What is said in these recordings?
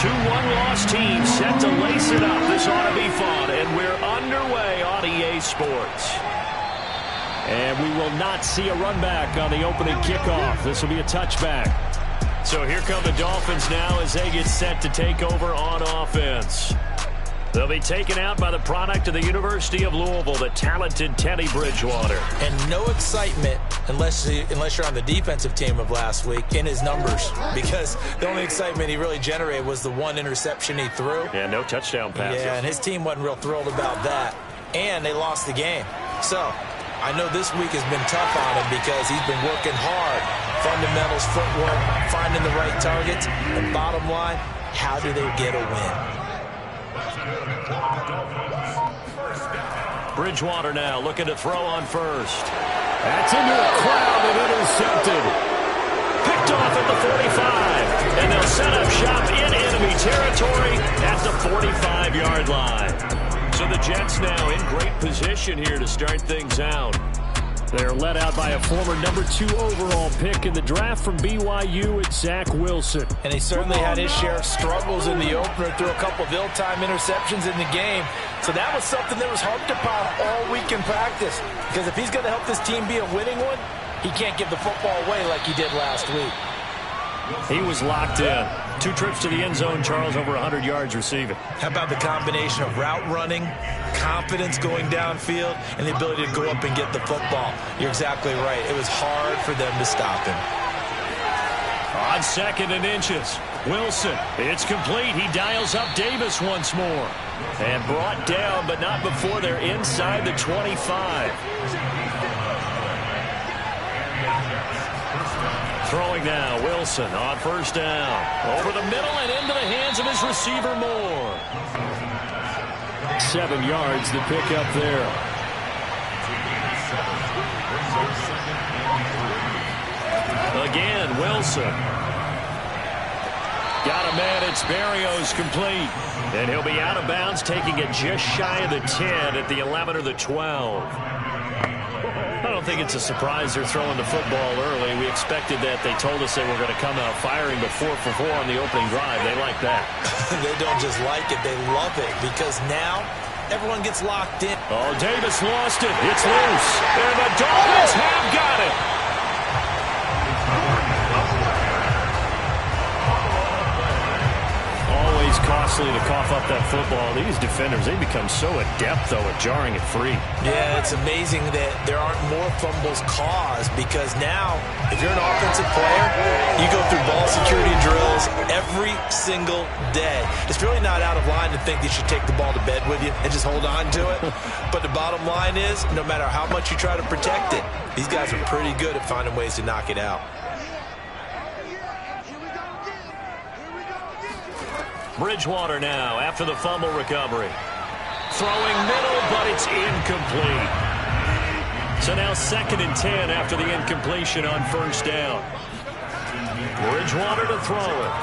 one-loss team set to lace it up. This ought to be fun, and we're underway on EA Sports. And we will not see a run back on the opening kickoff. This will be a touchback. So here come the Dolphins now as they get set to take over on offense. They'll be taken out by the product of the University of Louisville, the talented Teddy Bridgewater. And no excitement unless you're on the defensive team of last week in his numbers, because the only excitement he really generated was the one interception he threw. Yeah, no touchdown passes. Yeah, and his team wasn't real thrilled about that. And they lost the game. So I know this week has been tough on him because he's been working hard. Fundamentals, footwork, finding the right targets. And bottom line, how do they get a win? Bridgewater now looking to throw on first. That's into a crowd and intercepted. Picked off at the 45. And they'll set up shop in enemy territory at the 45-yard line. So the Jets now in great position here to start things out. They're led out by a former number 2 overall pick in the draft from BYU. It's Zach Wilson. And he certainly had his share of struggles in the opener, threw a couple of ill-timed interceptions in the game. So that was something that was harped upon all week in practice. Because if he's going to help this team be a winning one, he can't give the football away like he did last week. He was locked in. 2 trips to the end zone, Charles, over 100 yards receiving. How about the combination of route running, confidence going downfield, and the ability to go up and get the football? You're exactly right. It was hard for them to stop him. On 2nd and inches, Wilson. It's complete. He dials up Davis once more. And brought down, but not before they're inside the 25. Throwing now, Wilson on first down. Over the middle and into the hands of his receiver Moore. 7 yards, the pickup there. Again, Wilson. Got a man, it's Berrios complete. And he'll be out of bounds, taking it just shy of the 10 at the 11 or the 12. I don't think it's a surprise they're throwing the football early. We expected that. They told us they were going to come out firing, but 4 for 4 on the opening drive. They like that. They don't just like it, they love it, because now everyone gets locked in. Oh, Davis lost it. It's loose. And the Dolphins have got it. Always costly to cough up that football. These defenders, they become so adept, though, at jarring it free. Yeah, it's amazing that there aren't more fumbles caused, because now, if you're an offensive player, you go through ball security drills every single day. It's really not out of line to think you should take the ball to bed with you and just hold on to it. But the bottom line is, no matter how much you try to protect it, these guys are pretty good at finding ways to knock it out. Bridgewater now after the fumble recovery. Throwing middle, but it's incomplete. So now 2nd and 10 after the incompletion on first down. Bridgewater to throw it.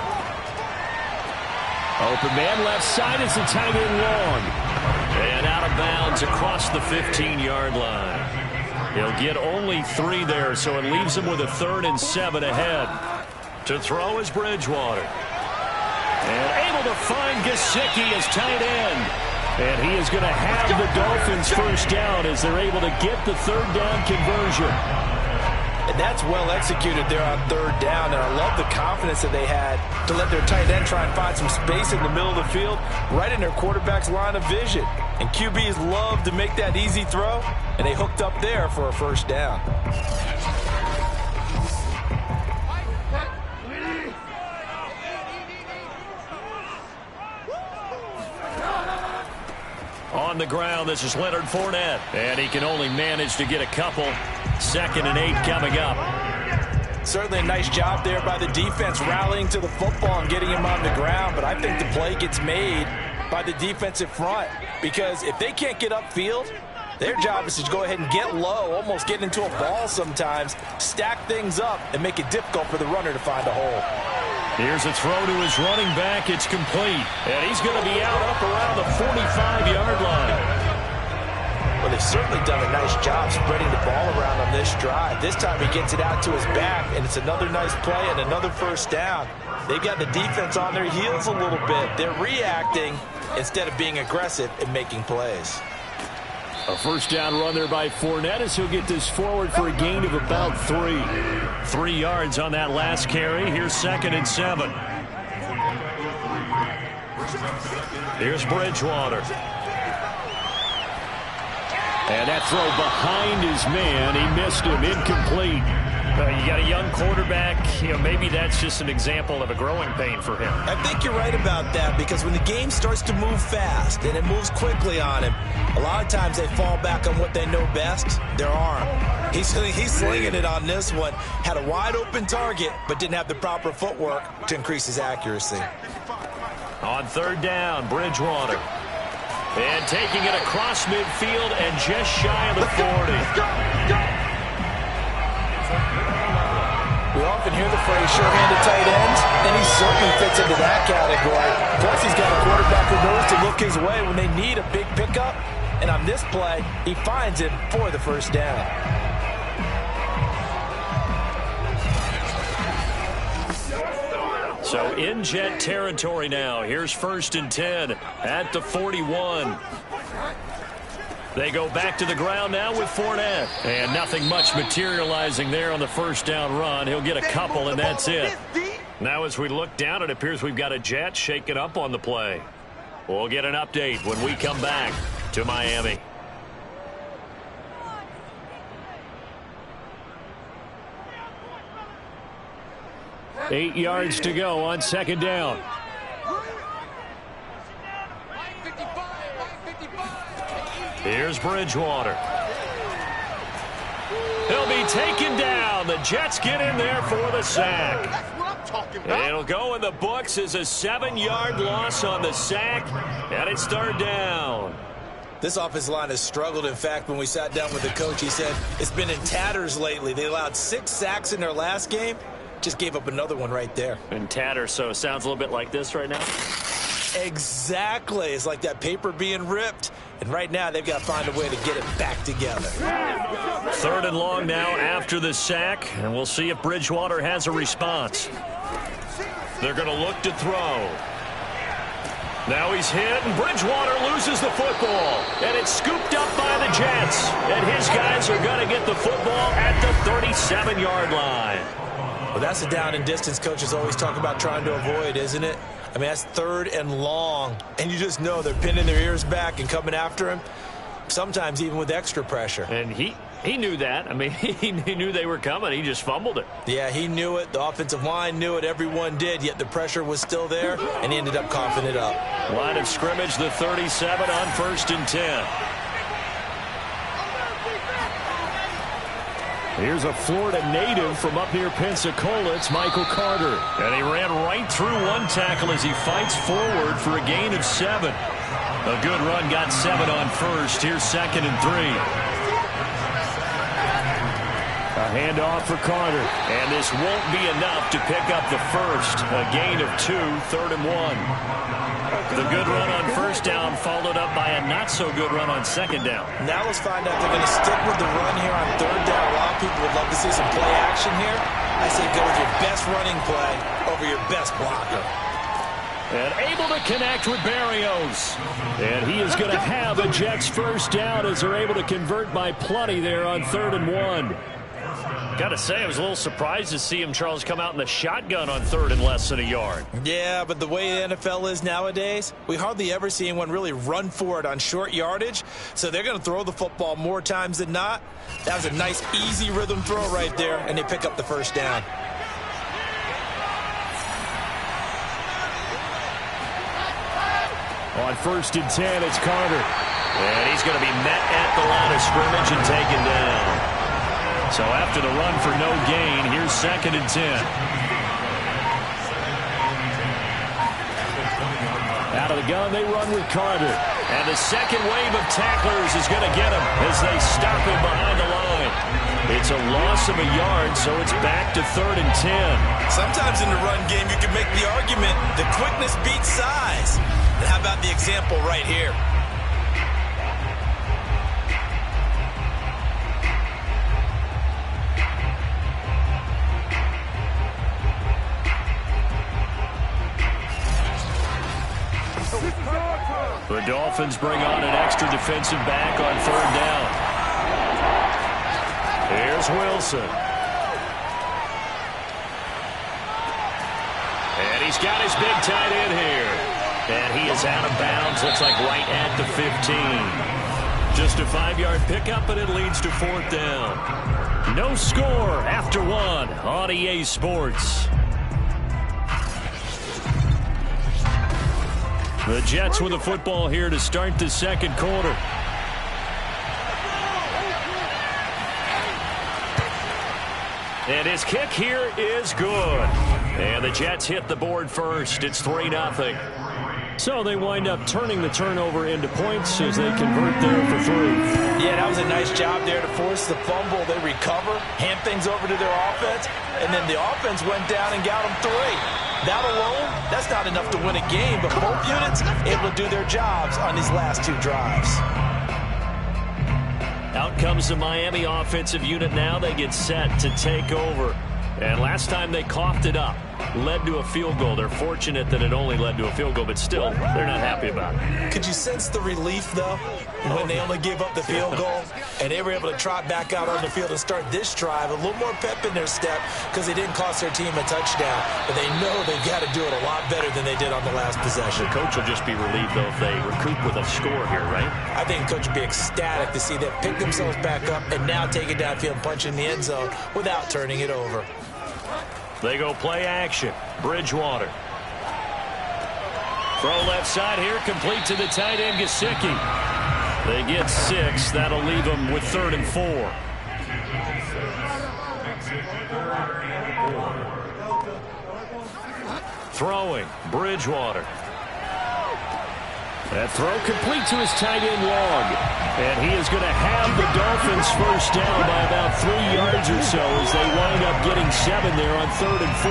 Open man left side as the tight end long. And out of bounds across the 15-yard line. He'll get only 3 there, so it leaves him with a 3rd and 7 ahead. To throw is Bridgewater. And able to find Gesicki as tight end. And he is going to have the Dolphins first down as they're able to get the 3rd down conversion. And that's well executed there on 3rd down. And I love the confidence that they had to let their tight end try and find some space in the middle of the field, right in their quarterback's line of vision. And QBs love to make that easy throw, and they hooked up there for a first down. On the ground, this is Leonard Fournette. And he can only manage to get a couple. 2nd and 8 coming up. Certainly a nice job there by the defense, rallying to the football and getting him on the ground. But I think the play gets made by the defensive front, because if they can't get upfield, their job is to go ahead and get low, almost get into a ball sometimes, stack things up, and make it difficult for the runner to find a hole. Here's a throw to his running back. It's complete. And he's going to be out up around the 45-yard line. Well, they they've certainly done a nice job spreading the ball around on this drive. This time he gets it out to his back, and it's another nice play and another first down. They've got the defense on their heels a little bit. They're reacting instead of being aggressive and making plays. A first down run there by Fournette as he'll get this forward for a gain of about 3. 3 yards on that last carry. Here's 2nd and 7. Here's Bridgewater. And that throw behind his man. He missed him. Incomplete. You got a young quarterback. Maybe that's just an example of a growing pain for him. I think you're right about that, because when the game starts to move fast and it moves quickly on him, a lot of times they fall back on what they know best, their arm. He's slinging it on this one. Had a wide open target, but didn't have the proper footwork to increase his accuracy. On 3rd down, Bridgewater. And taking it across midfield and just shy of the 40. We often hear the phrase sure-handed tight ends, and he certainly fits into that category. Plus, he's got a quarterback who knows to look his way when they need a big pickup. And on this play, he finds him for the first down. So in Jet territory now. Here's 1st and 10 at the 41. They go back to the ground now with Fournette. And nothing much materializing there on the first down run. He'll get a couple, and that's it. Now as we look down, it appears we've got a Jet shaking up on the play. We'll get an update when we come back to Miami. Eight yards to go on 2nd down. Here's Bridgewater. He'll be taken down. The Jets get in there for the sack. It'll go in the books as a 7-yard loss on the sack, and it's 3rd down. This offensive line has struggled. In fact, when we sat down with the coach, he said it's been in tatters lately. They allowed 6 sacks in their last game. Just gave up another one right there. In tatters, so it sounds a little bit like this right now. Exactly. It's like that paper being ripped. And right now, they've got to find a way to get it back together. 3rd and long now after the sack. And we'll see if Bridgewater has a response. They're going to look to throw. Now he's hit, and Bridgewater loses the football. And it's scooped up by the Jets. And his guys are going to get the football at the 37-yard line. Well, that's the down and distance coaches always talk about trying to avoid, isn't it? I mean, that's 3rd and long, and you just know they're pinning their ears back and coming after him, sometimes even with extra pressure. And he knew that. I mean, he knew they were coming. He just fumbled it. Yeah, he knew it. The offensive line knew it. Everyone did, yet the pressure was still there, and he ended up coughing it up. Line of scrimmage, the 37 on 1st and 10. Here's a Florida native from up near Pensacola. It's Michael Carter. And he ran right through one tackle as he fights forward for a gain of 7. A good run, got 7 on 1st. Here's 2nd and 3. A handoff for Carter. And this won't be enough to pick up the first. A gain of 2, 3rd and 1. The good run on 1st down followed up by a not-so-good run on 2nd down. Now let's find out if they're going to stick with the run here on 3rd down. A lot of people would love to see some play action here. I say go with your best running play over your best blocker. And able to connect with Berrios. And he is going to have a Jets first down as they're able to convert by plenty there on 3rd and 1. Got to say, I was a little surprised to see him, Charles, come out in the shotgun on 3rd and less than a yard. Yeah, but the way the NFL is nowadays, we hardly ever see anyone really run for it on short yardage. So they're going to throw the football more times than not. That was a nice, easy rhythm throw right there, and they pick up the first down. On 1st and 10, it's Carter. And he's going to be met at the line of scrimmage and taken down. So after the run for no gain, here's 2nd and 10. Out of the gun, they run with Carter. And the second wave of tacklers is going to get him as they stop him behind the line. It's a loss of a yard, so it's back to 3rd and 10. Sometimes in the run game, you can make the argument the quickness beats size. And how about the example right here? The Dolphins bring on an extra defensive back on 3rd down. Here's Wilson. And he's got his big tight end here. And he is out of bounds. Looks like right at the 15. Just a 5-yard pickup, and it leads to 4th down. No score after 1 on EA Sports. The Jets with the football here to start the 2nd quarter. And his kick here is good. And the Jets hit the board first. It's 3-0. So they wind up turning the turnover into points as they convert there for 3. Yeah, that was a nice job there to force the fumble. They recover, hand things over to their offense, and then the offense went down and got them 3. That alone, that's not enough to win a game, but both units able to do their jobs on these last 2 drives. Out comes the Miami offensive unit now. They get set to take over. And last time they coughed it up, led to a field goal. They're fortunate that it only led to a field goal, but still, they're not happy about it. Could you sense the relief, though, when they only gave up the field goal and they were able to trot back out on the field and start this drive? A little more pep in their step because they didn't cost their team a touchdown, but they know they've got to do it a lot better than they did on the last possession. The coach will just be relieved, though, if they recoup with a score here, right? I think the coach would be ecstatic to see them pick themselves back up and now take it downfield and punch in the end zone without turning it over. They go play action. Bridgewater. Throw left side here, complete to the tight end, Gesicki. They get 6. That'll leave them with 3rd and 4. Throwing. Bridgewater. That throw complete to his tight end Long. And he is going to have the Dolphins first down by about 3 yards or so as they wind up getting 7 there on 3rd and 4.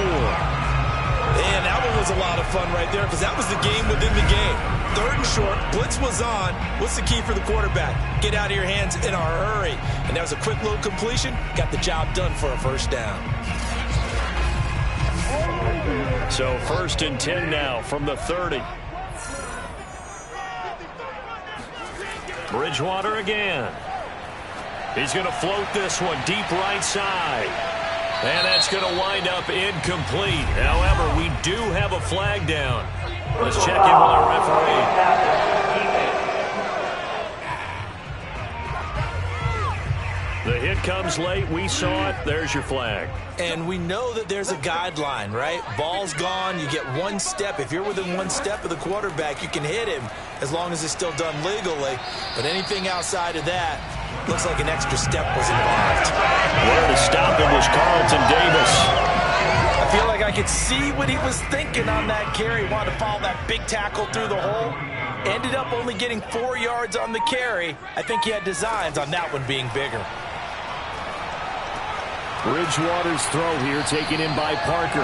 And that one was a lot of fun right there because that was the game within the game. 3rd and short, blitz was on. What's the key for the quarterback? Get out of your hands in a hurry. And that was a quick little completion. Got the job done for a first down. So 1st and 10 now from the 30. Bridgewater again. He's going to float this one deep right side. And that's going to wind up incomplete. However, we do have a flag down. Let's check in with our referee. The hit comes late. We saw it. There's your flag. And we know that there's a guideline, right? Ball's gone. You get 1 step. If you're within 1 step of the quarterback, you can hit him as long as it's still done legally. But anything outside of that, looks like an extra step was involved. Where to stop him was Carlton Davis. I feel like I could see what he was thinking on that carry. He wanted to follow that big tackle through the hole. Ended up only getting 4 yards on the carry. I think he had designs on that one being bigger. Bridgewater's throw here taken in by Parker.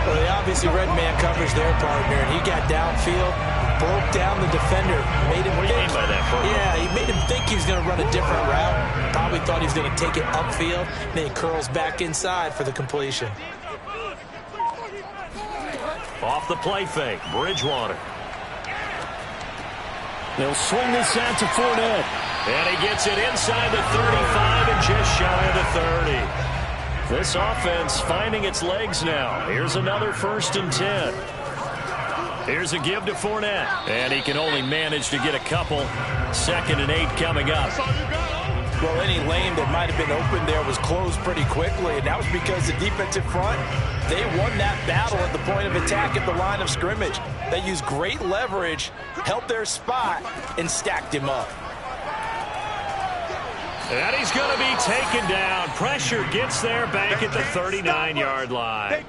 Well, they obviously read man coverage their partner, and he got downfield, broke down the defender, made him What do you mean by that, Parker? Yeah, he made him think he was going to run a different route. Probably thought he was going to take it upfield, and then he curls back inside for the completion. Off the play fake, Bridgewater. They'll swing this out to Fournette. And he gets it inside the 35 and just shy of the 30. This offense finding its legs now. Here's another 1st and 10. Here's a give to Fournette. And he can only manage to get a couple. 2nd and 8 coming up. Well, any lane that might have been open there was closed pretty quickly, and that was because the defensive front, they won that battle at the point of attack at the line of scrimmage. They used great leverage, helped their spot, and stacked him up. And he's going to be taken down. Pressure gets there back at the 39-yard line.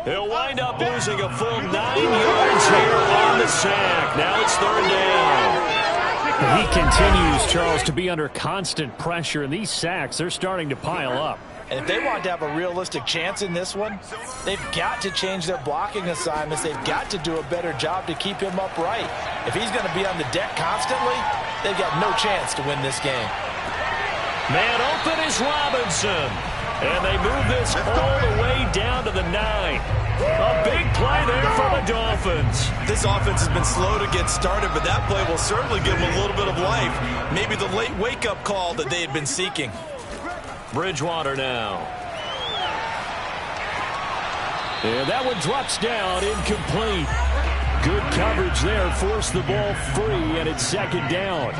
He'll wind up losing a full 9 yards here on the sack. Now it's 3rd down. He continues, Charles, to be under constant pressure, and these sacks, they're starting to pile up. And if they want to have a realistic chance in this one, they've got to change their blocking assignments. They've got to do a better job to keep him upright. If he's going to be on the deck constantly, they've got no chance to win this game. Man open is Robinson. And they move this all the way down to the 9. A big play there for the Dolphins. This offense has been slow to get started, but that play will certainly give them a little bit of life. Maybe the late wake-up call that they had been seeking. Bridgewater now. And that one drops down, incomplete. Good coverage there, forced the ball free, and it's second down.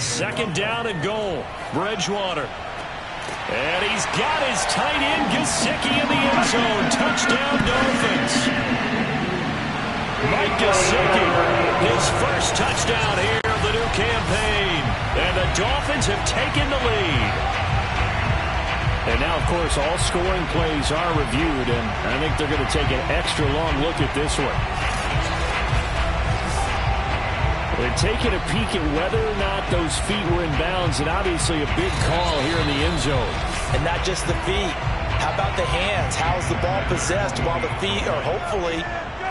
Second down and goal. Bridgewater. And he's got his tight end, Gesicki, in the end zone. Touchdown, Dolphins. Mike Gesicki, his first touchdown here of the new campaign. And the Dolphins have taken the lead. And now, of course, all scoring plays are reviewed, and I think they're going to take an extra long look at this one. They're taking a peek at whether or not those feet were in bounds, and obviously a big call here in the end zone. And not just the feet. How about the hands? How is the ball possessed while the feet are hopefully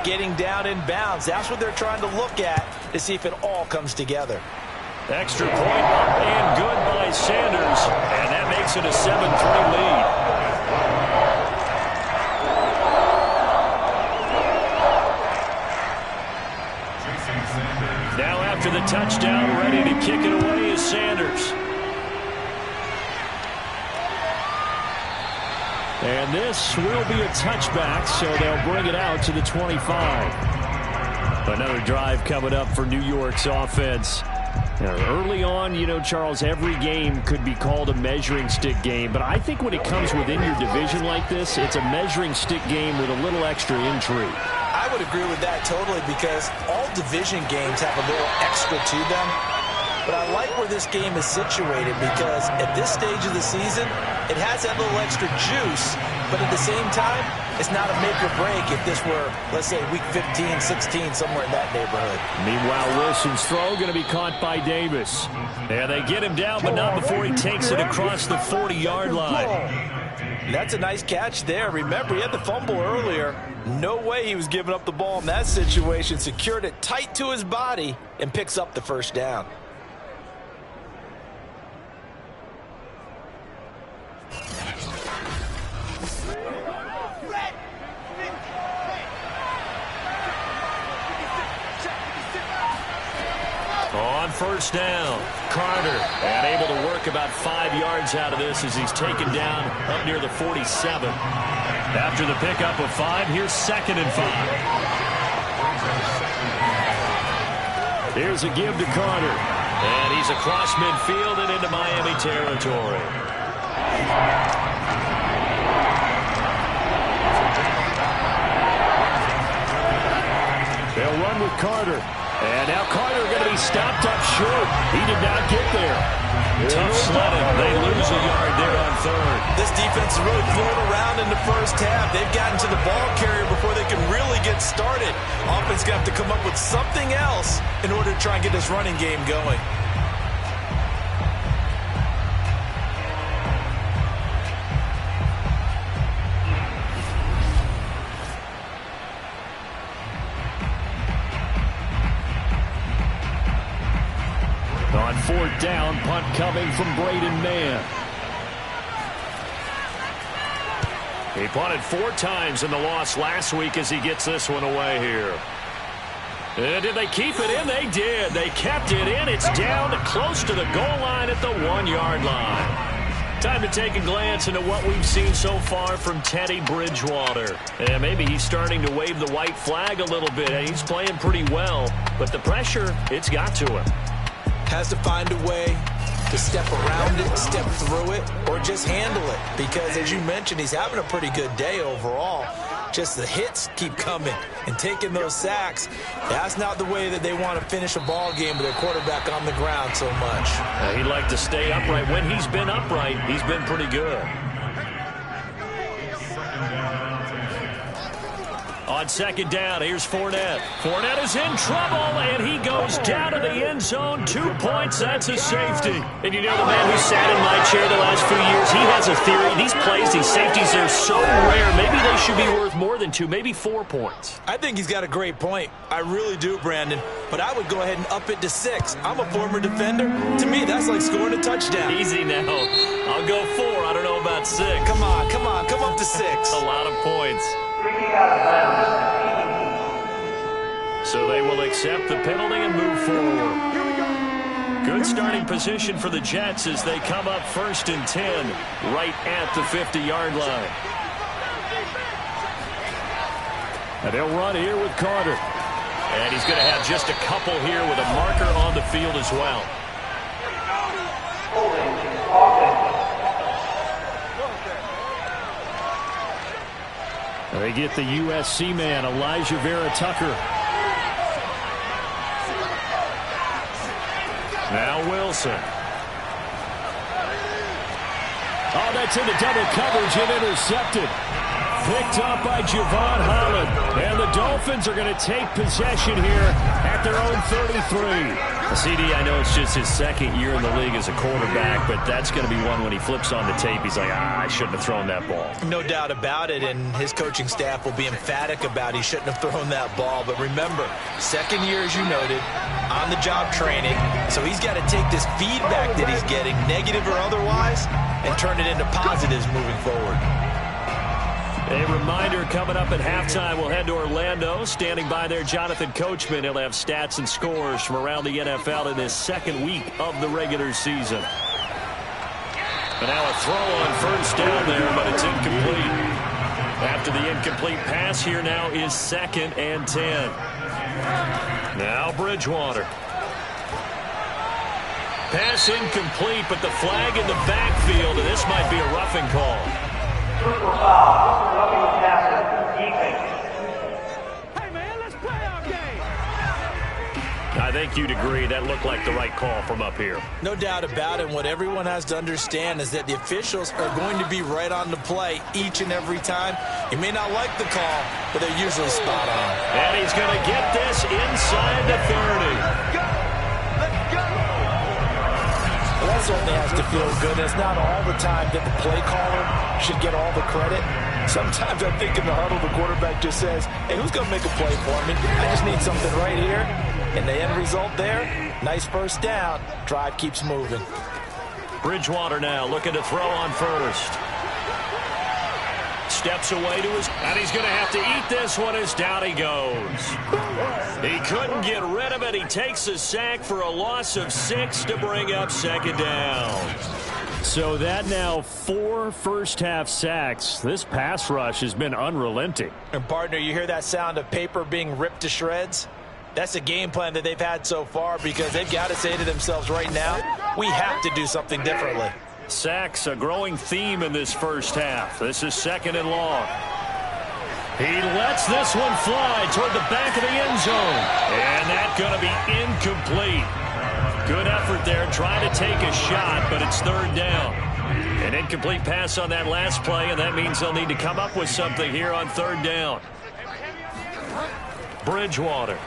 getting down in bounds? That's what they're trying to look at to see if it all comes together. Extra point up and good by Sanders, and that makes it a 7-3 lead. Now after the touchdown, ready to kick it away is Sanders. And this will be a touchback, so they'll bring it out to the 25. Another drive coming up for New York's offense. Now, early on, you know, Charles, every game could be called a measuring stick game, but I think when it comes within your division like this, it's a measuring stick game with a little extra intrigue. I would agree with that totally, because all division games have a little extra to them. But I like where this game is situated, because at this stage of the season, it has that little extra juice, but at the same time, it's not a make or break if this were, let's say, week 15, 16, somewhere in that neighborhood. Meanwhile, Wilson's throw going to be caught by Davis. And they get him down, but not before he takes it across the 40-yard line. That's a nice catch there. Remember, he had the fumble earlier. No way he was giving up the ball in that situation. Secured it tight to his body and picks up the first down. On first down, Carter, and able to work about 5 yards out of this as he's taken down up near the 47. After the pickup of 5, here's 2nd and 5. Here's a give to Carter, and he's across midfield and into Miami territory. They'll run with Carter. And now Carter going to be stopped up short. He did not get there. Tough sledding. They lose a yard there on 3rd. This defense is really thrown around in the first half. They've gotten to the ball carrier before they can really get started. Offense going to have to come up with something else in order to try and get this running game going. On 4th down, punt coming from Braden Mann. He punted 4 times in the loss last week as he gets this one away here. And did they keep it in? They did. They kept it in. It's down to close to the goal line at the 1-yard line. Time to take a glance into what we've seen so far from Teddy Bridgewater. And maybe he's starting to wave the white flag a little bit. He's playing pretty well, but the pressure, it's got to him. Has to find a way to step around it, step through it, or just handle it. Because, as you mentioned, he's having a pretty good day overall. Just the hits keep coming and taking those sacks. That's not the way that they want to finish a ball game with their quarterback on the ground so much. He'd like to stay upright. When he's been upright, he's been pretty good. On 2nd down, here's Fournette. Fournette is in trouble, and he goes down to the end zone. 2 points, that's a safety. And you know, the man who sat in my chair the last few years, he has a theory. These plays, these safeties, they're so rare. Maybe they should be worth more than 2, maybe 4 points. I think he's got a great point. I really do, Brandon. But I would go ahead and up it to 6. I'm a former defender. To me, that's like scoring a touchdown. Easy now. I'll go 4. I don't know about not 6. Come on, come up to 6. A lot of points. So they will accept the penalty and move forward. Good starting position for the Jets as they come up 1st and 10 right at the 50-yard line. And they'll run here with Carter. And he's going to have just a couple here with a marker on the field as well. They get the USC man, Elijah Vera Tucker. Now Wilson. Oh, that's into double coverage and intercepted. Picked up by Javon Holland. And the Dolphins are going to take possession here at their own 33. CD, I know it's just his 2nd year in the league as a quarterback, but that's going to be one when he flips on the tape. He's like, I shouldn't have thrown that ball. No doubt about it, and his coaching staff will be emphatic about he shouldn't have thrown that ball. But remember, 2nd year, as you noted, on-the-job training. So he's got to take this feedback that he's getting, negative or otherwise, and turn it into positives moving forward. A reminder coming up at halftime, we'll head to Orlando. Standing by there, Jonathan Coachman. He'll have stats and scores from around the NFL in this 2nd week of the regular season. And now a throw on 1st down there, but it's incomplete. After the incomplete pass, here now is 2nd and 10. Now Bridgewater. Pass incomplete, but the flag in the backfield, and this might be a roughing call. Hey, man, let's play our game. I think you'd agree that looked like the right call from up here. No doubt about it. What everyone has to understand is that the officials are going to be right on the play each and every time. You may not like the call, but they're usually spot on. And he's going to get this inside the 30. Well, that certainly has to feel good. It's not all the time that the play caller should get all the credit. Sometimes I think in the huddle, the quarterback just says, hey, who's going to make a play for me? I just need something right here. And the end result there, nice 1st down. Drive keeps moving. Bridgewater now looking to throw on 1st. Steps away to his, and he's going to have to eat this one as down he goes. He couldn't get rid of it. He takes a sack for a loss of 6 to bring up 2nd down. So that now 4 first-half sacks. This pass rush has been unrelenting. And, partner, you hear that sound of paper being ripped to shreds? That's a game plan that they've had so far because they've got to say to themselves right now, we have to do something differently. Sacks, a growing theme in this 1st half. This is 2nd and long. He lets this one fly toward the back of the end zone. And that's going to be incomplete. Good effort there trying to take a shot, but it's 3rd down. An incomplete pass on that last play, and that means they'll need to come up with something here on 3rd down. Bridgewater.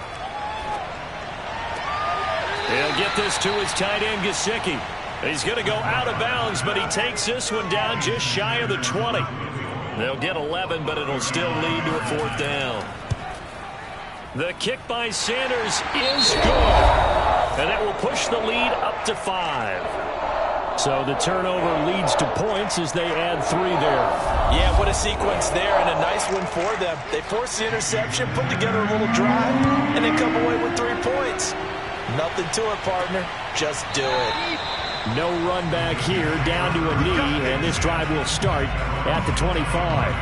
He'll get this to his tight end, Gesicki. He's going to go out of bounds, but he takes this one down just shy of the 20. They'll get 11, but it'll still lead to a 4th down. The kick by Sanders is good. And that will push the lead up to 5. So the turnover leads to points as they add 3 there. Yeah, what a sequence there and a nice one for them. They force the interception, put together a little drive, and then come away with 3 points. Nothing to it, partner. Just do it. No run back here, down to a knee, and this drive will start at the 25.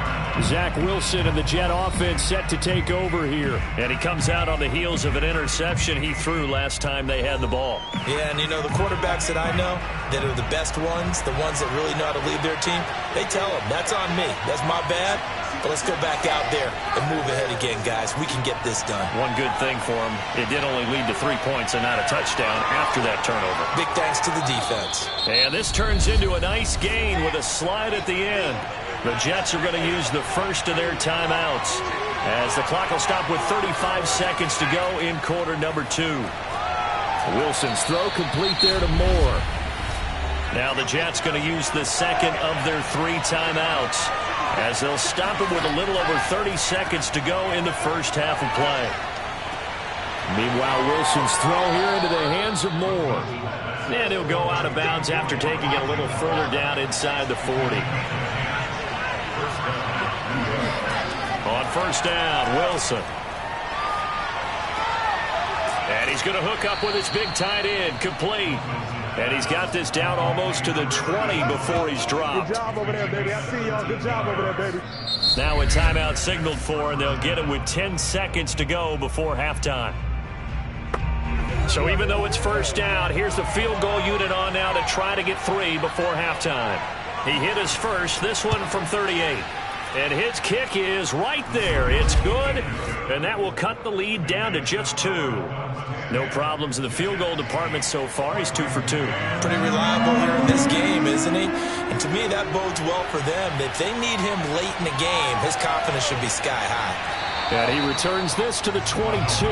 Zach Wilson and the Jet offense set to take over here. And he comes out on the heels of an interception he threw last time they had the ball. Yeah, and you know, the quarterbacks that I know that are the best ones, the ones that really know how to lead their team, they tell them, that's on me. That's my bad. But let's go back out there and move ahead again, guys. We can get this done. One good thing for him, it did only lead to 3 points and not a touchdown after that turnover. Big thanks to the defense. And this turns into a nice gain with a slide at the end. The Jets are going to use the first of their timeouts as the clock will stop with 35 seconds to go in quarter number 2. Wilson's throw complete there to Moore. Now the Jets going to use the second of their 3 timeouts as they'll stop it with a little over 30 seconds to go in the first half of play. Meanwhile, Wilson's throw here into the hands of Moore. And he'll go out of bounds after taking it a little further down inside the 40. On first down, Wilson. And he's going to hook up with his big tight end, complete. And he's got this down almost to the 20 before he's dropped. Good job over there, baby. I see y'all. Good job over there, baby. Now a timeout signaled for, and they'll get it with 10 seconds to go before halftime. So even though it's first down, here's the field goal unit on now to try to get 3 before halftime. He hit his first, this one from 38. And his kick is right there. It's good, and that will cut the lead down to just 2. No problems in the field goal department so far. He's 2 for 2. Pretty reliable here in this game, isn't he? And to me, that bodes well for them. If they need him late in the game, his confidence should be sky high. And he returns this to the 22.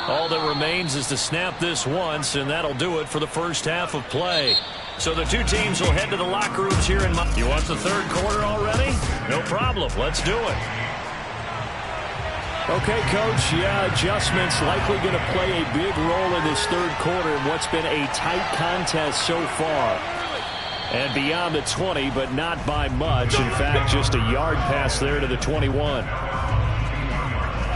All that remains is to snap this once, and that'll do it for the first half of play. So the two teams will head to the locker rooms here in You want the third quarter already? No problem. Let's do it. Okay, Coach. Yeah, adjustments likely going to play a big role in this third quarter in what's been a tight contest so far. And beyond the 20, but not by much. In fact, just a yard pass there to the 21.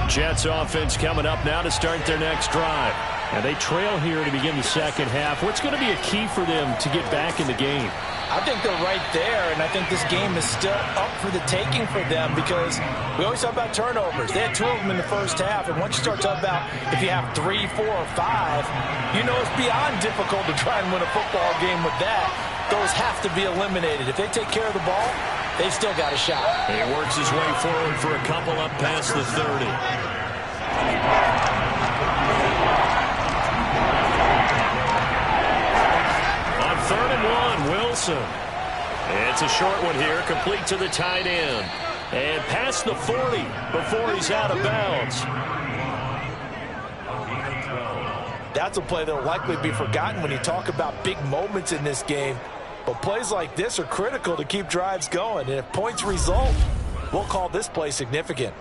Jets offense coming up now to start their next drive. And they trail here to begin the second half. What's going to be a key for them to get back in the game? I think they're right there, and I think this game is still up for the taking for them because we always talk about turnovers. They had 2 of them in the first half, and once you start talking about if you have 3, 4, or 5, you know it's beyond difficult to try and win a football game with that. Those have to be eliminated. If they take care of the ball, they've still got a shot. He works his way forward for a couple up past the 30. On 3rd and 1, Wilson. It's a short one here, complete to the tight end. And past the 40 before he's out of bounds. That's a play that will likely be forgotten when you talk about big moments in this game. But plays like this are critical to keep drives going. And if points result, we'll call this play significant.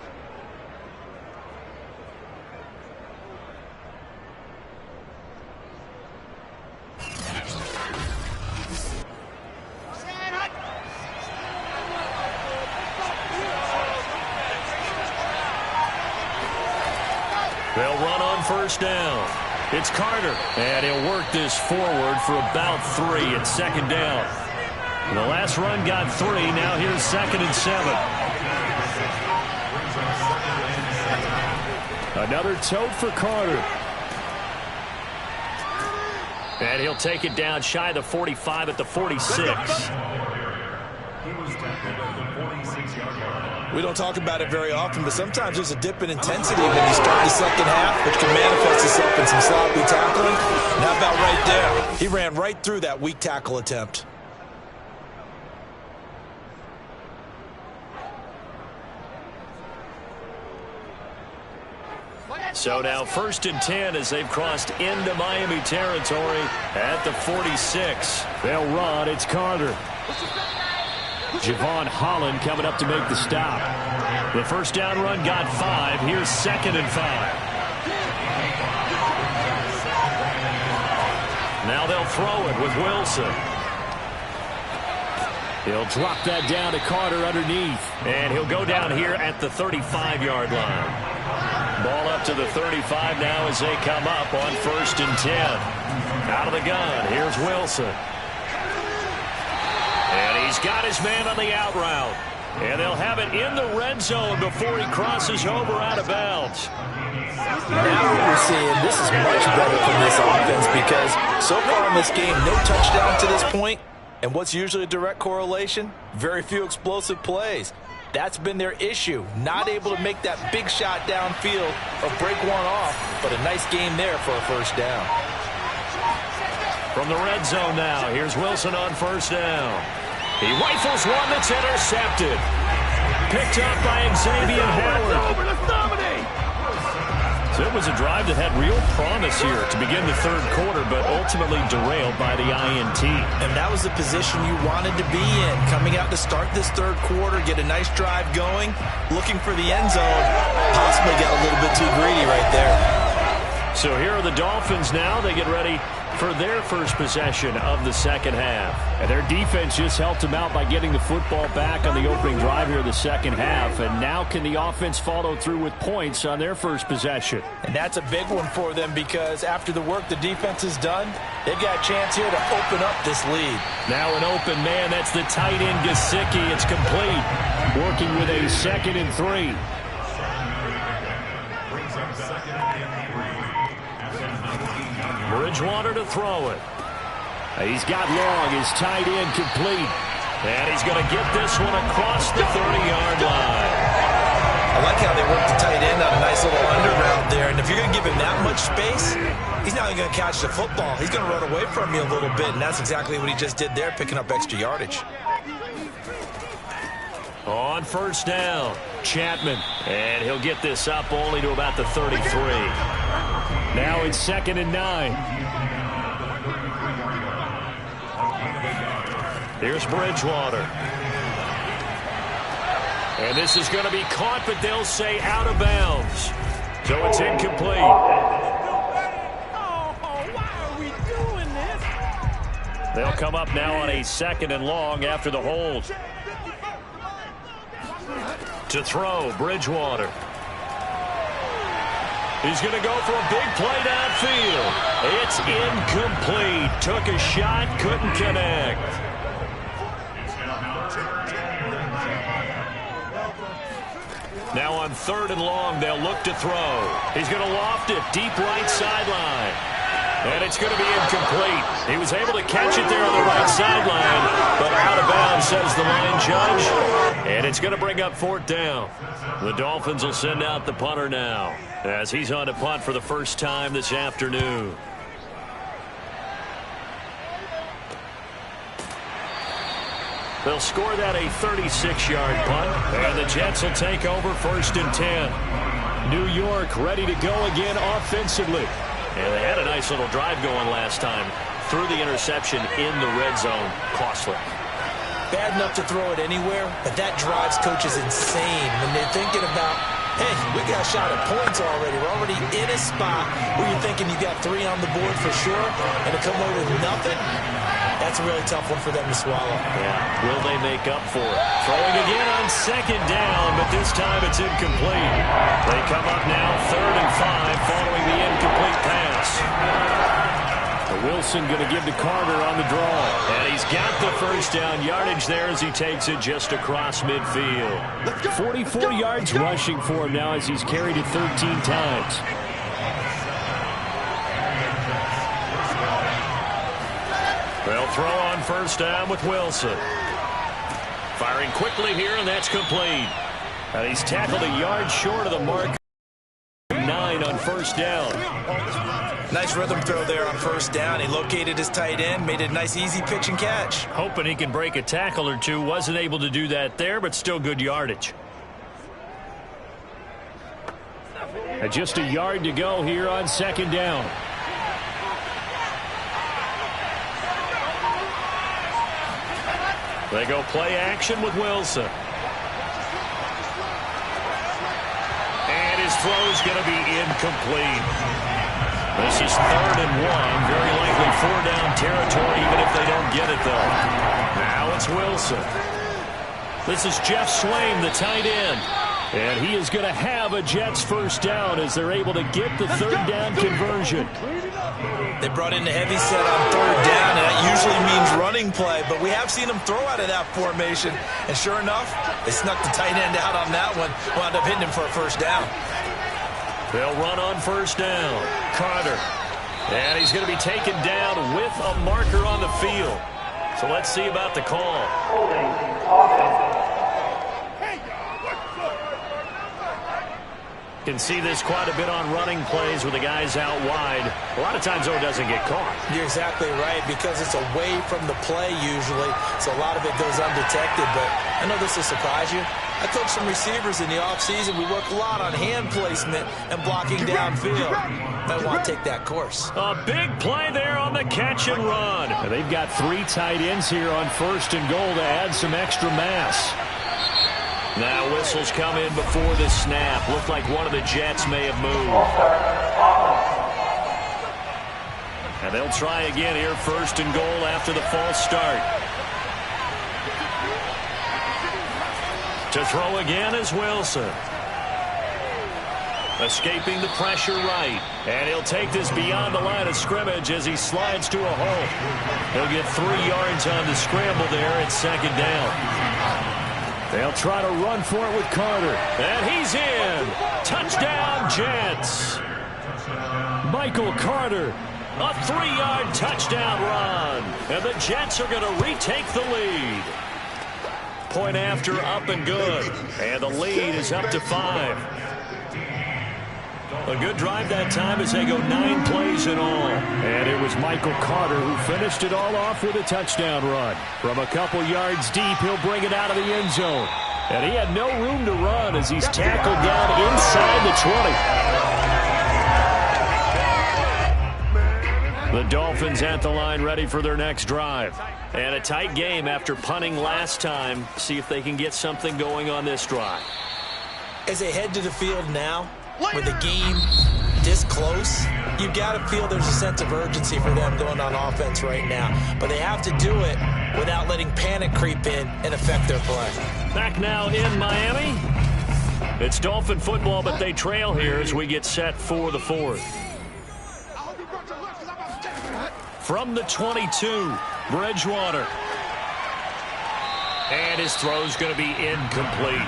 They'll run on first down. It's Carter, and he'll work this forward for about 3 at second down. And the last run got 3. Now here's 2nd and 7. Another tote for Carter. And he'll take it down shy of the 45 at the 46. We don't talk about it very often, but sometimes there's a dip in intensity when you start the second half, which can manifest itself in some sloppy tackling. And how about right there? He ran right through that weak tackle attempt. So now 1st and 10 as they've crossed into Miami territory at the 46. They'll run. It's Carter. Javon Holland coming up to make the stop. The first down run got 5. Here's 2nd and 5. Now they'll throw it with Wilson. He'll drop that down to Carter underneath. And he'll go down here at the 35-yard line. Ball up to the 35 now as they come up on 1st and 10. Out of the gun, here's Wilson. And he's got his man on the out route. And they'll have it in the red zone before he crosses over out of bounds. Now what we're seeing, this is much better from this offense because so far in this game, no touchdown to this point. And what's usually a direct correlation? Very few explosive plays. That's been their issue. Not able to make that big shot downfield or break one off, but a nice game there for a first down. From the red zone now, here's Wilson on first down. He rifles one that's intercepted. Picked up by Xavier Howard. So it was a drive that had real promise here to begin the third quarter, but ultimately derailed by the INT. And that was the position you wanted to be in. Coming out to start this third quarter, get a nice drive going, looking for the end zone. Possibly got a little bit too greedy right there. So here are the Dolphins now. They get ready for their first possession of the second half. And their defense just helped them out by getting the football back on the opening drive here in the second half. And now can the offense follow through with points on their first possession? And that's a big one for them because after the work the defense has done, they've got a chance here to open up this lead. Now an open man. That's the tight end, Gesicki. It's complete. Working with a 2nd and 3. Bridgewater to throw it. He's got long. His tight end complete. And he's going to get this one across the 30-yard line. I like how they work the tight end on a nice little underground there. And if you're going to give him that much space, he's not even going to catch the football. He's going to run away from you a little bit, and that's exactly what he just did there, picking up extra yardage. On first down, Chapman. And he'll get this up only to about the 33. Now it's 2nd and 9. Here's Bridgewater. And this is going to be caught, but they'll say out of bounds. So it's incomplete. Oh, why are we doing this? They'll come up now on a 2nd and long after the hold. To throw, Bridgewater. He's going to go for a big play downfield. It's incomplete. Took a shot, couldn't connect. Now on 3rd and long, they'll look to throw. He's going to loft it deep right sideline. And it's going to be incomplete. He was able to catch it there on the right sideline, but out of bounds, says the line judge. And it's going to bring up 4th down. The Dolphins will send out the punter now, as he's on to punt for the first time this afternoon. They'll score that a 36-yard punt, and the Jets will take over 1st and 10. New York ready to go again offensively. And they had a nice little drive going last time. Threw the interception in the red zone. Costly. Bad enough to throw it anywhere, but that drives coaches insane when they're thinking about, hey, we got a shot at points already. We're already in a spot where you're thinking you got 3 on the board for sure, and to come away with nothing, that's a really tough one for them to swallow. Yeah. Will they make up for it? Throwing again on 2nd down, but this time it's incomplete. They come up now 3rd and 5 following the incomplete pass. Wilson going to give to Carter on the draw. And he's got the first down yardage there as he takes it just across midfield. 44 yards rushing for him now as he's carried it 13 times. They'll throw on 1st down with Wilson. Firing quickly here, and that's complete. And he's tackled a yard short of the mark. 9 on 1st down. Nice rhythm throw there on 1st down. He located his tight end, made it a nice easy pitch and catch. Hoping he can break a tackle or two. Wasn't able to do that there, but still good yardage. And just a yard to go here on 2nd down. They go play action with Wilson. And his throw's going to be incomplete. This is 3rd and 1. Very likely 4-down territory, even if they don't get it, though. Now it's Wilson. This is Jeff Swaim, the tight end. And he is going to have a Jets 1st down as they're able to get the 3rd down conversion. They brought in the heavy set on 3rd down, and that usually means running play, but we have seen them throw out of that formation. And sure enough, they snuck the tight end out on that one, wound up hitting him for a 1st down. They'll run on 1st down. Carter. And he's going to be taken down with a marker on the field. So let's see about the call. Can see this quite a bit on running plays with the guys out wide. A lot of times, though, it doesn't get caught. You're exactly right, because it's away from the play usually, so a lot of it goes undetected. But I know this will surprise you. I coach some receivers in the offseason. We work a lot on hand placement and blocking downfield. Might want to take that course. A big play there on the catch and run. And they've got 3 tight ends here on 1st and goal to add some extra mass. Now whistles come in before the snap. Looked like one of the Jets may have moved. And they'll try again here, 1st and goal after the false start. To throw again is Wilson. Escaping the pressure right. And he'll take this beyond the line of scrimmage as he slides to a hole. He'll get 3 yards on the scramble there at 2nd down. They'll try to run for it with Carter. And he's in. Touchdown, Jets. Michael Carter. A 3-yard touchdown run. And the Jets are going to retake the lead. Point after, up and good. And the lead is up to 5. A good drive that time as they go 9 plays in all. And it was Michael Carter who finished it all off with a touchdown run. From a couple yards deep, he'll bring it out of the end zone. And he had no room to run as he's tackled down inside the 20. The Dolphins at the line ready for their next drive. And a tight game after punting last time. See if they can get something going on this drive. As they head to the field now, with the game this close, you've got to feel there's a sense of urgency for them going on offense right now. But they have to do it without letting panic creep in and affect their play. Back now in Miami. It's Dolphin football, but they trail here as we get set for the 4th. From the 22, Bridgewater. And his throw's going to be incomplete.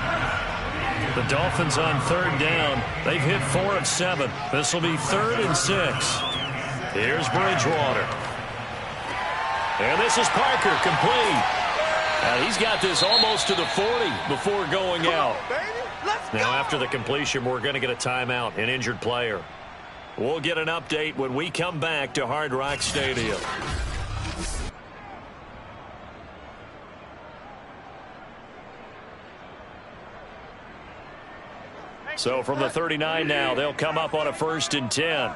The Dolphins on 3rd down. They've hit 4 of 7. This will be 3rd and 6. Here's Bridgewater. And this is Parker, complete. And he's got this almost to the 40 before going out. Now after the completion, we're going to get a timeout, an injured player. We'll get an update when we come back to Hard Rock Stadium. So from the 39 now, they'll come up on a 1st and 10.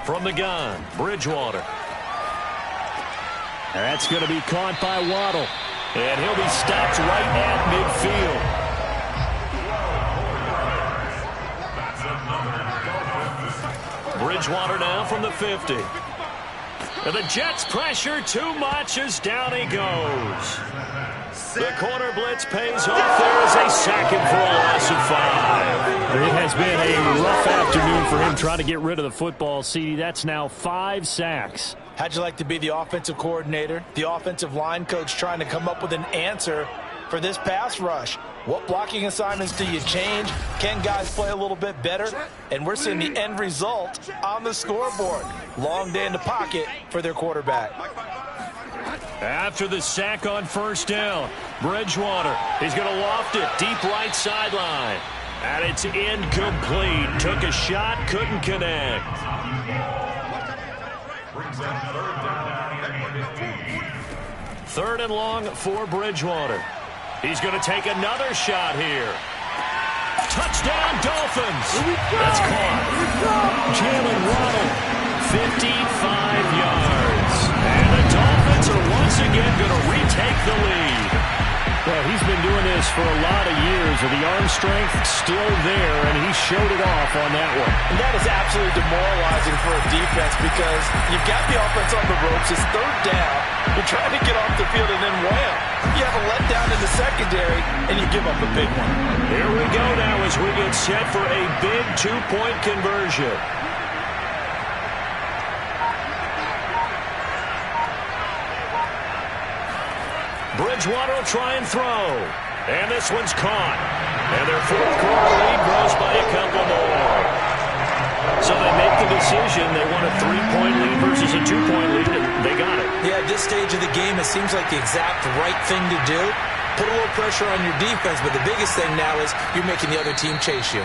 From the gun, Bridgewater. That's going to be caught by Waddle. And he'll be stopped right at midfield. Bridgewater now from the 50. And the Jets pressure too much as down he goes. The corner blitz pays off. There is a sack for a loss of 5. It has been a rough afternoon for him trying to get rid of the football, CD. That's now 5 sacks. How'd you like to be the offensive coordinator, the offensive line coach trying to come up with an answer for this pass rush? What blocking assignments do you change? Can guys play a little bit better? And we're seeing the end result on the scoreboard. Long day in the pocket for their quarterback. After the sack on 1st down, Bridgewater, he's going to loft it deep right sideline. And it's incomplete. Took a shot, couldn't connect. Third and long for Bridgewater. He's going to take another shot here. Touchdown, Dolphins. That's caught. Jalen Waddle, 55 yards. And the Dolphins are once again going to retake the lead. Well, he's been doing this for a lot of years, with the arm strength still there, and he showed it off on that one. And that is absolutely demoralizing for a defense, because you've got the offense on the ropes. It's 3rd down. You're trying to get off the field, and then wham, you have a letdown in the secondary, and you give up a big one. Here we go now as we get set for a big 2-point conversion. Bridgewater will try and throw. And this one's caught. And their 4th quarter lead grows by a couple more. So they make the decision. They want a 3-point lead versus a 2-point lead, and they got it. Yeah, at this stage of the game, it seems like the exact right thing to do. put a little pressure on your defense, but the biggest thing now is you're making the other team chase you.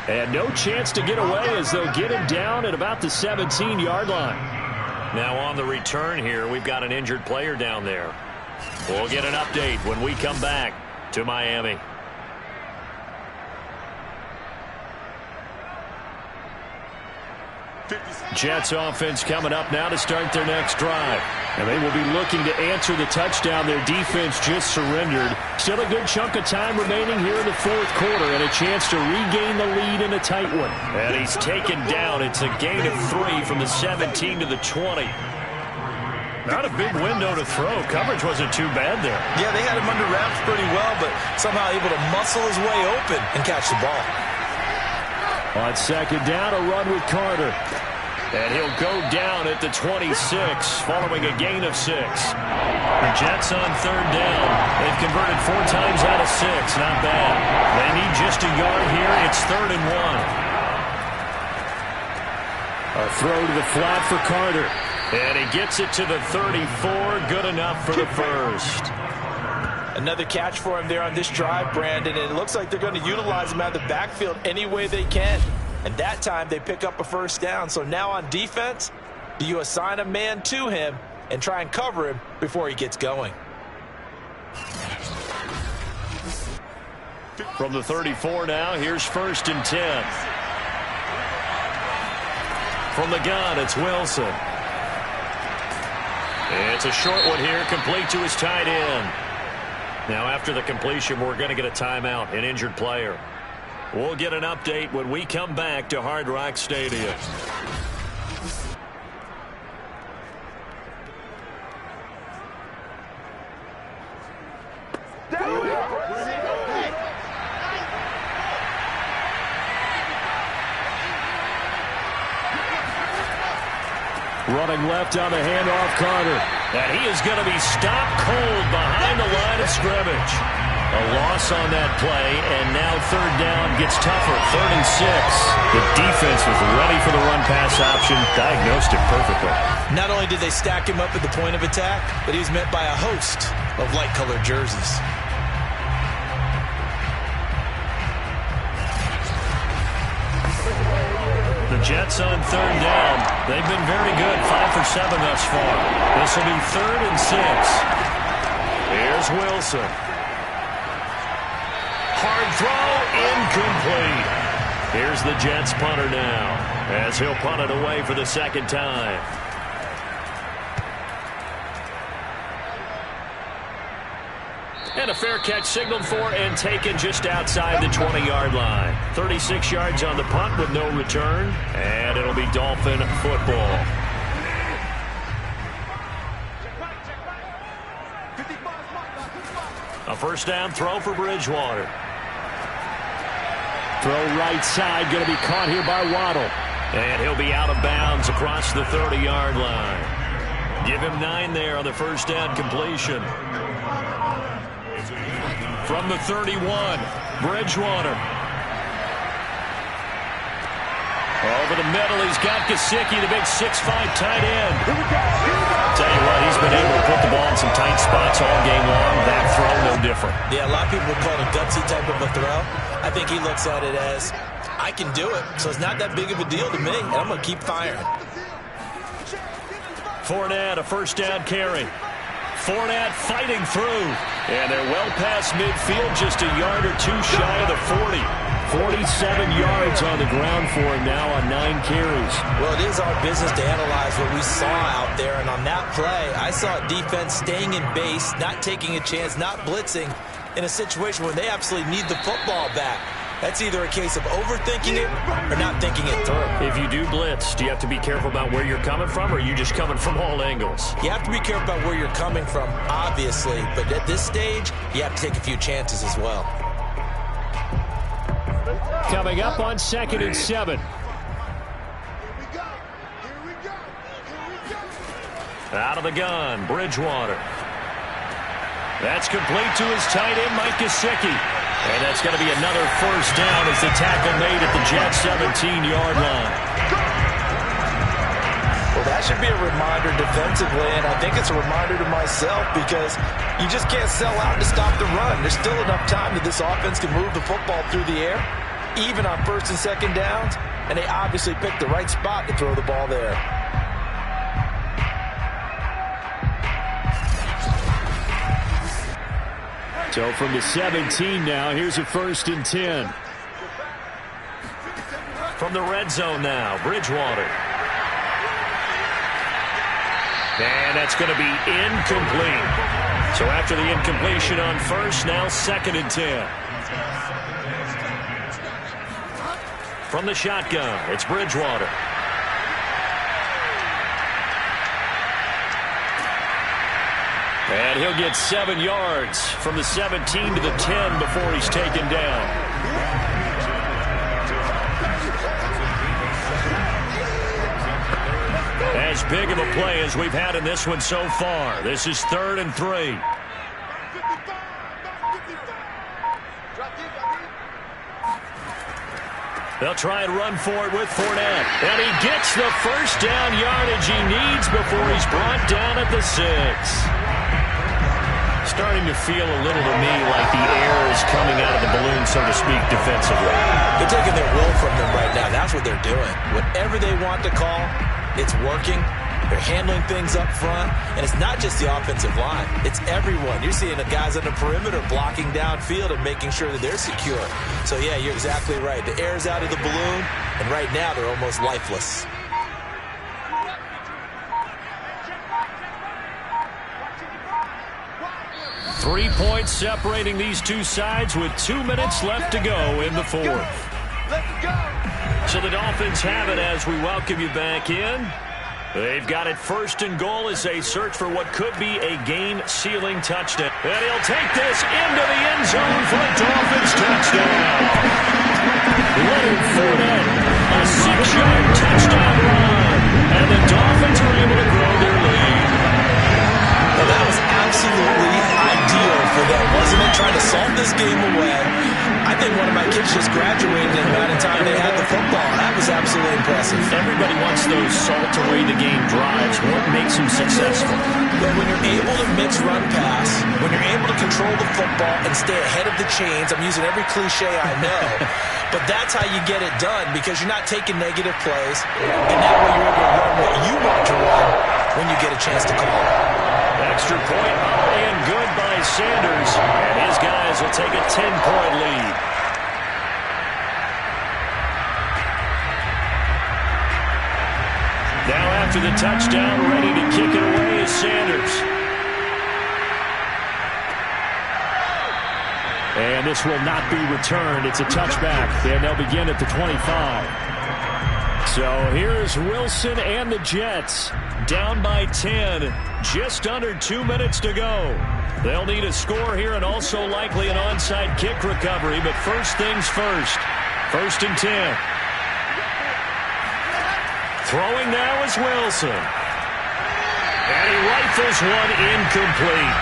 And no chance to get away as they'll get him down at about the 17-yard line. Now on the return here, we've got an injured player down there. We'll get an update when we come back to Miami. Jets offense coming up now to start their next drive. And they will be looking to answer the touchdown their defense just surrendered. Still a good chunk of time remaining here in the fourth quarter and a chance to regain the lead in a tight one. And he's taken down. It's a gain of 3 from the 17 to the 20. Not a big window to throw. Coverage wasn't too bad there. Yeah, they had him under wraps pretty well, but somehow able to muscle his way open and catch the ball. On second down, a run with Carter. And he'll go down at the 26 following a gain of 6. The Jets on third down. They've converted 4 times out of 6. Not bad. They need just a yard here. It's 3rd and 1. A throw to the flat for Carter. And he gets it to the 34. Good enough for the first. Another catch for him there on this drive, Brandon, and it looks like they're going to utilize him out of the backfield any way they can. And that time they pick up a first down. So now on defense, do you assign a man to him and try and cover him before he gets going? From the 34 now, here's 1st and 10. From the gun, it's Wilson. It's a short one here, complete to his tight end. Now after the completion, we're going to get a timeout, an injured player. We'll get an update when we come back to Hard Rock Stadium. Running left on the handoff, Carter. And he is going to be stopped cold behind the line of scrimmage. A loss on that play, and now third down gets tougher. 3rd and 6. The defense was ready for the run-pass option, diagnosed it perfectly. Not only did they stack him up at the point of attack, but he was met by a host of light-colored jerseys. The Jets on third down. They've been very good, 5 for 7 thus far. This will be 3rd and 6. Here's Wilson. Hard throw, incomplete. Here's the Jets punter now, as he'll punt it away for the second time. And a fair catch signaled for and taken just outside the 20-yard line. 36 yards on the punt with no return, and it'll be Dolphin football. A first down throw for Bridgewater. Throw right side, going to be caught here by Waddle. And he'll be out of bounds across the 30-yard line. Give him 9 there on the first down completion. From the 31, Bridgewater. Over the middle, he's got Gesicki, the big 6'5" tight end. Tell you what, he's been able to put the ball in some tight spots all game long. That throw, no different. Yeah, a lot of people would call it a gutsy type of a throw. I think he looks at it as, I can do it, so it's not that big of a deal to me, and I'm going to keep firing. Fournette, a first down carry. Fournette fighting through. And they're well past midfield, just a yard or 2 shy of the 40. 47 yards on the ground for him now on 9 carries. Well, it is our business to analyze what we saw out there. And on that play, I saw defense staying in base, not taking a chance, not blitzing in a situation where they absolutely need the football back. That's either a case of overthinking it or not thinking it through. If you do blitz, do you have to be careful about where you're coming from, or are you just coming from all angles? You have to be careful about where you're coming from, obviously. But at this stage, you have to take a few chances as well. Coming up on 2nd and 7. Out of the gun, Bridgewater. That's complete to his tight end, Mike Gesicki. And that's going to be another first down as the tackle made at the Jets' 17-yard line. Well, that that should be a reminder defensively, and I think it's a reminder to myself because you just can't sell out to stop the run. There's still enough time that this offense can move the football through the air, even on first and second downs, and they obviously picked the right spot to throw the ball there. So from the 17 now, here's a 1st and 10. From the red zone now, Bridgewater. And that's going to be incomplete. So after the incompletion on first, now 2nd and 10. From the shotgun, it's Bridgewater. And he'll get 7 yards from the 17 to the 10 before he's taken down. As big of a play as we've had in this one so far. This is 3rd and 3. They'll try and run for it with Fournette. And he gets the first down yardage he needs before he's brought down at the 6. Starting to feel a little to me like the air is coming out of the balloon, so to speak, defensively. They're taking their will from them right now. That's what they're doing. Whatever they want to call, it's working. They're handling things up front, and it's not just the offensive line. It's everyone. You're seeing the guys on the perimeter blocking downfield and making sure that they're secure. So, yeah, you're exactly right. The air's out of the balloon, and right now they're almost lifeless. Three points separating these two sides with 2 minutes left to go in the 4th. So the Dolphins have it as we welcome you back in. They've got it 1st and goal as they search for what could be a game-sealing touchdown. And he'll take this into the end zone for a Dolphins touchdown. Leonard Fournette, a 6-yard touchdown run. And the Dolphins are able to grow their lead. Well, that was absolutely ideal for them, wasn't it? Trying to solve this game away. I think one of my kids just graduated in the amount of time they had the football. That was absolutely impressive. Everybody wants those salt-away-the-game drives. What makes them successful? But when you're able to mix run pass, when you're able to control the football and stay ahead of the chains, I'm using every cliche I know, but that's how you get it done because you're not taking negative plays, and that way you're able to run what you want to run when you get a chance to call it. Extra point up and good by Sanders. And his guys will take a 10-point lead. Now after the touchdown, ready to kick it away is Sanders. And this will not be returned. It's a touchback. And they'll begin at the 25. So here's Wilson and the Jets down by 10. Just under 2 minutes to go. They'll need a score here and also likely an onside kick recovery. But first things first. 1st and 10. Throwing now is Wilson. And he rifles one incomplete.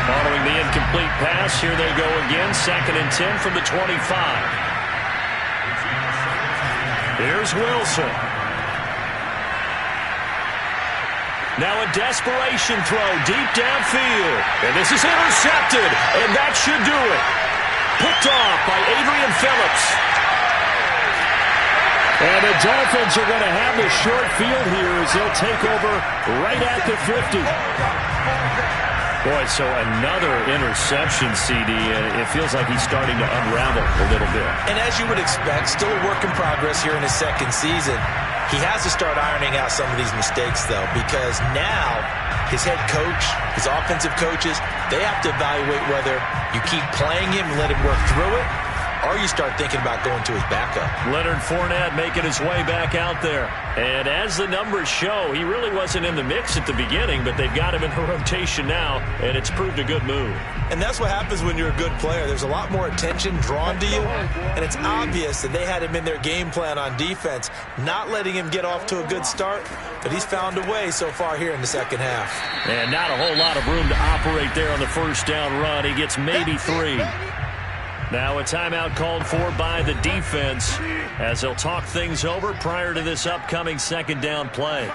Following the incomplete pass, here they go again. 2nd and 10 from the 25. Here's Wilson. Now a desperation throw deep downfield. And this is intercepted. And that should do it. Picked off by Adrian Phillips. And the Dolphins are going to have the short field here as they'll take over right at the 50. Boy, so another interception, CD, and it feels like he's starting to unravel a little bit. And as you would expect, still a work in progress here in his 2nd season. He has to start ironing out some of these mistakes, though, because now his head coach, his offensive coaches, they have to evaluate whether you keep playing him and let him work through it, or you start thinking about going to his backup. Leonard Fournette making his way back out there. And as the numbers show, he really wasn't in the mix at the beginning, but they've got him in the rotation now, and it's proved a good move. And that's what happens when you're a good player. There's a lot more attention drawn to you, and it's obvious that they had him in their game plan on defense, not letting him get off to a good start, but he's found a way so far here in the 2nd half. And not a whole lot of room to operate there on the first down run. He gets maybe 3. Now a timeout called for by the defense as they'll talk things over prior to this upcoming 2nd down play.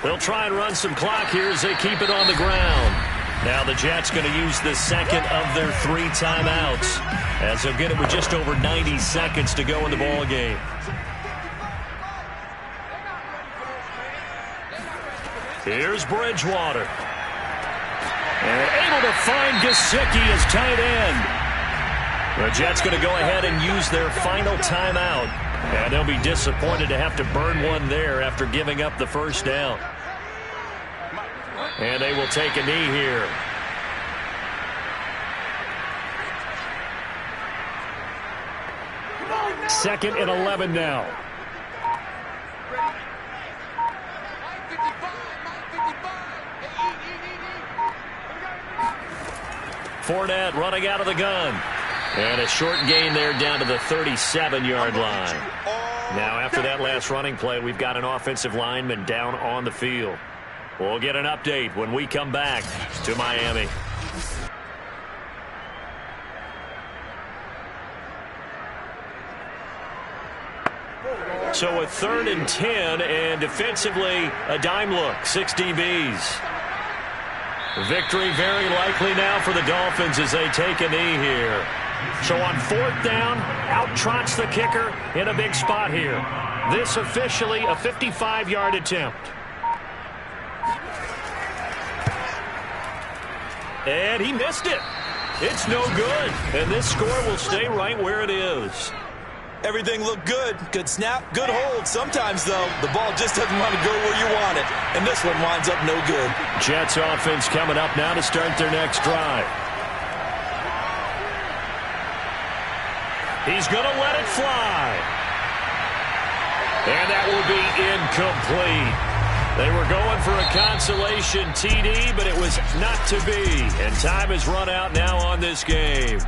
They'll try and run some clock here as they keep it on the ground. Now the Jets going to use the second of their 3 timeouts as they'll get it with just over 90 seconds to go in the ball game. Here's Bridgewater. And able to find Gesicki as tight end. The Jets going to go ahead and use their final timeout. And they'll be disappointed to have to burn one there after giving up the first down. And they will take a knee here. Second and 11 now. Fournette running out of the gun. And a short gain there down to the 37-yard line. Now after that last running play, we've got an offensive lineman down on the field. We'll get an update when we come back to Miami. So a 3rd and 10, and defensively a dime look, 6 DBs. Victory very likely now for the Dolphins as they take a knee here. So on 4th down, out trots the kicker in a big spot here. This officially a 55-yard attempt. And he missed it. It's no good. And this score will stay right where it is. Everything looked good. Good snap, good hold. Sometimes, though, the ball just doesn't want to go where you want it. And this one winds up no good. Jets offense coming up now to start their next drive. He's going to let it fly. And that will be incomplete. They were going for a consolation TD, but it was not to be. And time has run out now on this game.